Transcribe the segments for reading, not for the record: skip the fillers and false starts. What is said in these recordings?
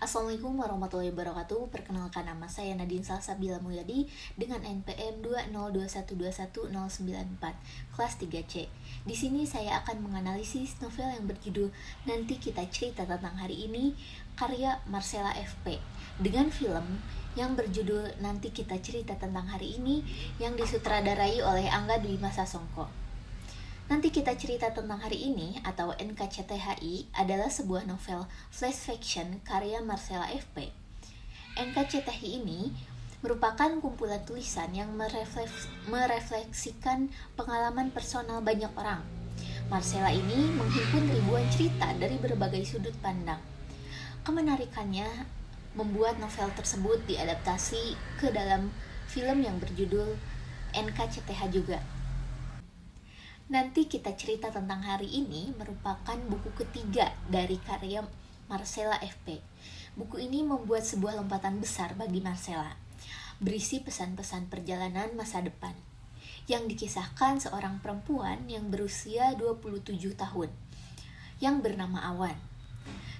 Assalamualaikum warahmatullahi wabarakatuh. Perkenalkan, nama saya Nadine Salsabila Mulyadi dengan NPM 202121094 kelas 3C. Di sini saya akan menganalisis novel yang berjudul Nanti Kita Cerita Tentang Hari Ini karya Marcella FP dengan film yang berjudul Nanti Kita Cerita Tentang Hari Ini yang disutradarai oleh Angga Dwi Masa Songko. Nanti Kita Cerita Tentang Hari Ini atau NKCTHI adalah sebuah novel flash fiction karya Marcella FP. NKCTHI ini merupakan kumpulan tulisan yang merefleksikan pengalaman personal banyak orang. Marcella ini menghimpun ribuan cerita dari berbagai sudut pandang. Kemenarikannya membuat novel tersebut diadaptasi ke dalam film yang berjudul NKCTH juga. Nanti Kita Cerita Tentang Hari Ini merupakan buku ketiga dari karya Marcella FP. Buku ini membuat sebuah lompatan besar bagi Marcella, berisi pesan-pesan perjalanan masa depan, yang dikisahkan seorang perempuan yang berusia 27 tahun, yang bernama Awan.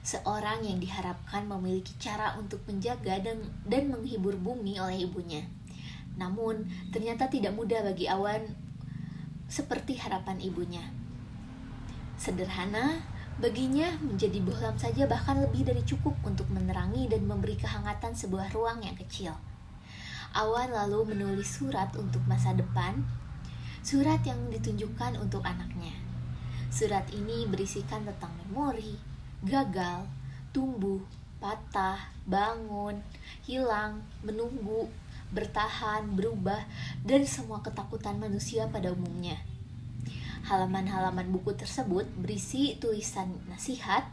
Seorang yang diharapkan memiliki cara untuk menjaga dan menghibur bumi oleh ibunya. Namun, ternyata tidak mudah bagi Awan seperti harapan ibunya. Sederhana, baginya menjadi bohlam saja bahkan lebih dari cukup untuk menerangi dan memberi kehangatan sebuah ruang yang kecil. Awan lalu menulis surat untuk masa depan, surat yang ditunjukkan untuk anaknya. Surat ini berisikan tentang memori, gagal, tumbuh, patah, bangun, hilang, menunggu, bertahan, berubah, dan semua ketakutan manusia pada umumnya. Halaman-halaman buku tersebut berisi tulisan nasihat,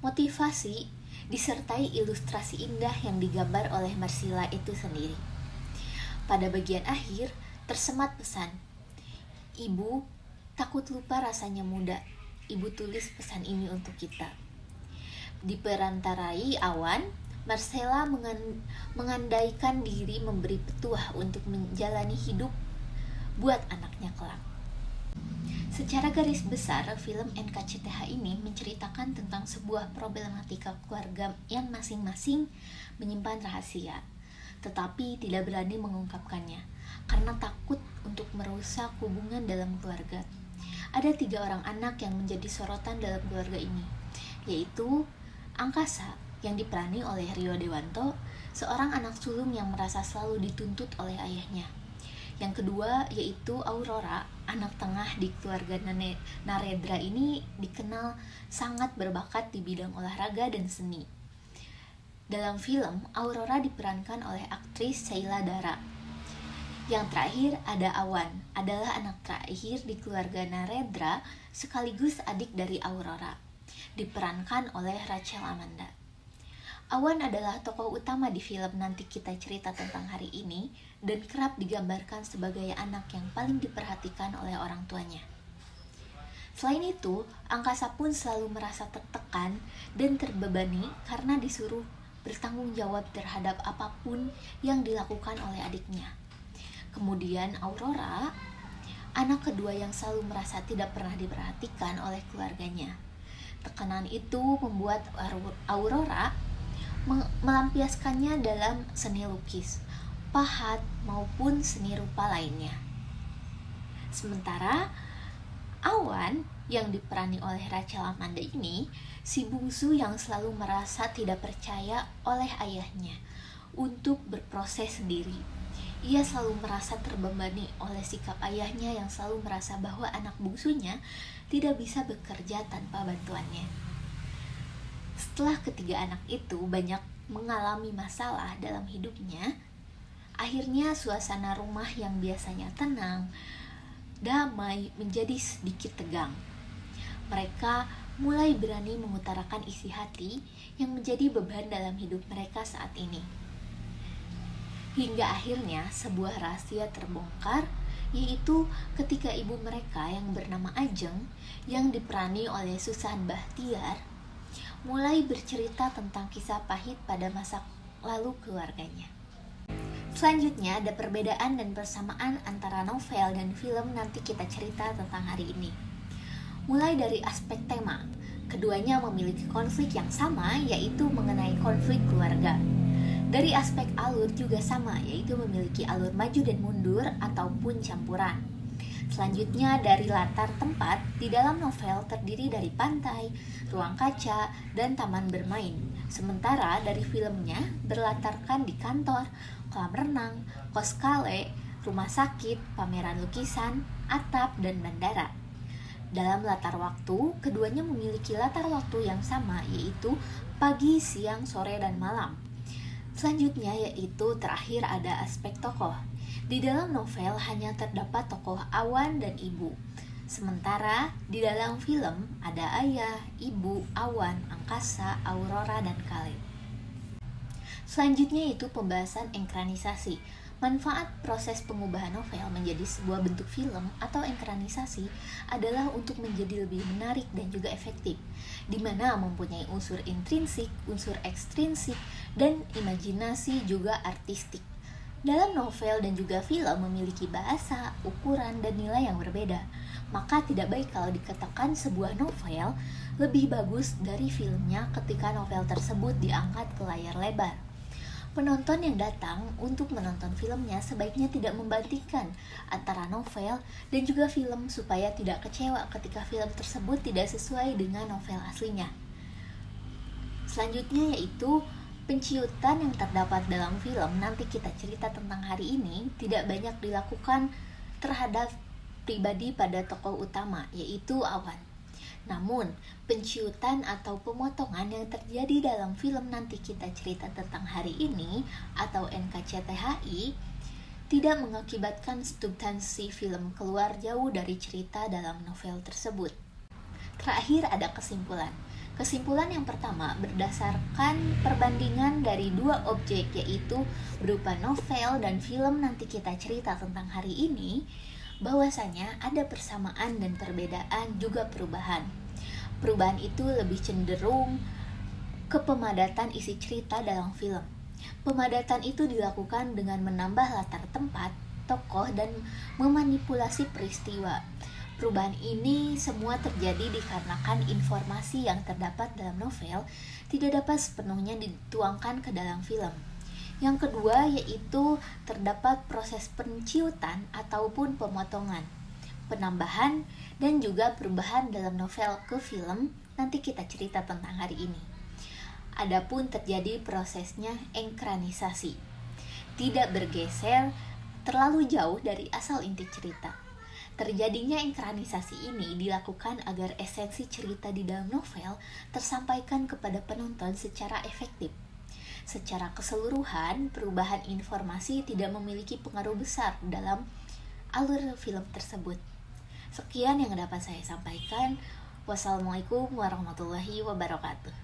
motivasi, disertai ilustrasi indah yang digambar oleh Marcella itu sendiri. Pada bagian akhir, tersemat pesan, "Ibu, takut lupa rasanya muda. Ibu tulis pesan ini untuk kita." Diperantarai Awan, Marcella mengandaikan diri memberi petuah untuk menjalani hidup buat anaknya kelak. Secara garis besar, film NKCTH ini menceritakan tentang sebuah problematika keluarga yang masing-masing menyimpan rahasia, tetapi tidak berani mengungkapkannya karena takut untuk merusak hubungan dalam keluarga. Ada 3 orang anak yang menjadi sorotan dalam keluarga ini, yaitu Angkasa yang diperani oleh Rio Dewanto, seorang anak sulung yang merasa selalu dituntut oleh ayahnya. Yang kedua yaitu Aurora, anak tengah di keluarga Naredra ini dikenal sangat berbakat di bidang olahraga dan seni. Dalam film, Aurora diperankan oleh aktris Sheila Dara. Yang terakhir ada Awan, adalah anak terakhir di keluarga Naredra sekaligus adik dari Aurora, diperankan oleh Rachel Amanda. Awan adalah tokoh utama di film Nanti Kita Cerita Tentang Hari Ini dan kerap digambarkan sebagai anak yang paling diperhatikan oleh orang tuanya. Selain itu, Angkasa pun selalu merasa tertekan dan terbebani karena disuruh bertanggung jawab terhadap apapun yang dilakukan oleh adiknya. Kemudian Aurora, anak kedua yang selalu merasa tidak pernah diperhatikan oleh keluarganya. Tekanan itu membuat Aurora melampiaskannya dalam seni lukis, pahat, maupun seni rupa lainnya. Sementara Awan yang diperani oleh Rachel Amanda ini, si bungsu yang selalu merasa tidak percaya oleh ayahnya untuk berproses sendiri. Ia selalu merasa terbebani oleh sikap ayahnya yang selalu merasa bahwa anak bungsunya tidak bisa bekerja tanpa bantuannya. Setelah ketiga anak itu banyak mengalami masalah dalam hidupnya, akhirnya suasana rumah yang biasanya tenang, damai menjadi sedikit tegang. Mereka mulai berani mengutarakan isi hati yang menjadi beban dalam hidup mereka saat ini. Hingga akhirnya sebuah rahasia terbongkar, yaitu ketika ibu mereka yang bernama Ajeng, yang diperani oleh Susan Bahtiar, mulai bercerita tentang kisah pahit pada masa lalu keluarganya. Selanjutnya ada perbedaan dan persamaan antara novel dan film Nanti Kita Cerita Tentang Hari Ini. Mulai dari aspek tema, Keduanya memiliki konflik yang sama, yaitu mengenai konflik keluarga. Dari aspek alur juga sama, yaitu memiliki alur maju dan mundur ataupun campuran. Selanjutnya dari latar tempat, di dalam novel terdiri dari pantai, ruang kaca, dan taman bermain. Sementara dari filmnya berlatarkan di kantor, kolam renang, kos kale, rumah sakit, pameran lukisan, atap, dan bandara. Dalam latar waktu, keduanya memiliki latar waktu yang sama, yaitu pagi, siang, sore, dan malam. Selanjutnya yaitu terakhir ada aspek tokoh. Di dalam novel hanya terdapat tokoh Awan dan Ibu. Sementara di dalam film ada ayah, ibu, Awan, Angkasa, Aurora, dan Kale. Selanjutnya itu pembahasan ekranisasi. Manfaat proses pengubahan novel menjadi sebuah bentuk film atau ekranisasi adalah untuk menjadi lebih menarik dan juga efektif, di mana mempunyai unsur intrinsik, unsur ekstrinsik, dan imajinasi juga artistik. Dalam novel dan juga film memiliki bahasa, ukuran, dan nilai yang berbeda, maka tidak baik kalau dikatakan sebuah novel lebih bagus dari filmnya ketika novel tersebut diangkat ke layar lebar. Penonton yang datang untuk menonton filmnya sebaiknya tidak membandingkan antara novel dan juga film supaya tidak kecewa ketika film tersebut tidak sesuai dengan novel aslinya. Selanjutnya yaitu penciutan yang terdapat dalam film Nanti Kita Cerita Tentang Hari Ini tidak banyak dilakukan terhadap pribadi pada tokoh utama, yaitu Awan. Namun, penciutan atau pemotongan yang terjadi dalam film Nanti Kita Cerita Tentang Hari Ini atau NKCTHI tidak mengakibatkan substansi film keluar jauh dari cerita dalam novel tersebut. Terakhir ada kesimpulan. Kesimpulan yang pertama berdasarkan perbandingan dari dua objek, yaitu berupa novel dan film Nanti Kita Cerita Tentang Hari Ini, bahwasanya ada persamaan dan perbedaan juga perubahan. Perubahan itu lebih cenderung ke pemadatan isi cerita dalam film. Pemadatan itu dilakukan dengan menambah latar tempat, tokoh, dan memanipulasi peristiwa. Perubahan ini semua terjadi dikarenakan informasi yang terdapat dalam novel tidak dapat sepenuhnya dituangkan ke dalam film. Yang kedua yaitu terdapat proses penciutan ataupun pemotongan, penambahan, dan juga perubahan dalam novel ke film Nanti Kita Cerita Tentang Hari Ini. Adapun terjadi prosesnya enkranisasi, tidak bergeser terlalu jauh dari asal inti cerita. Terjadinya enkranisasi ini dilakukan agar esensi cerita di dalam novel tersampaikan kepada penonton secara efektif. Secara keseluruhan, perubahan informasi tidak memiliki pengaruh besar dalam alur film tersebut. Sekian yang dapat saya sampaikan. Wassalamualaikum warahmatullahi wabarakatuh.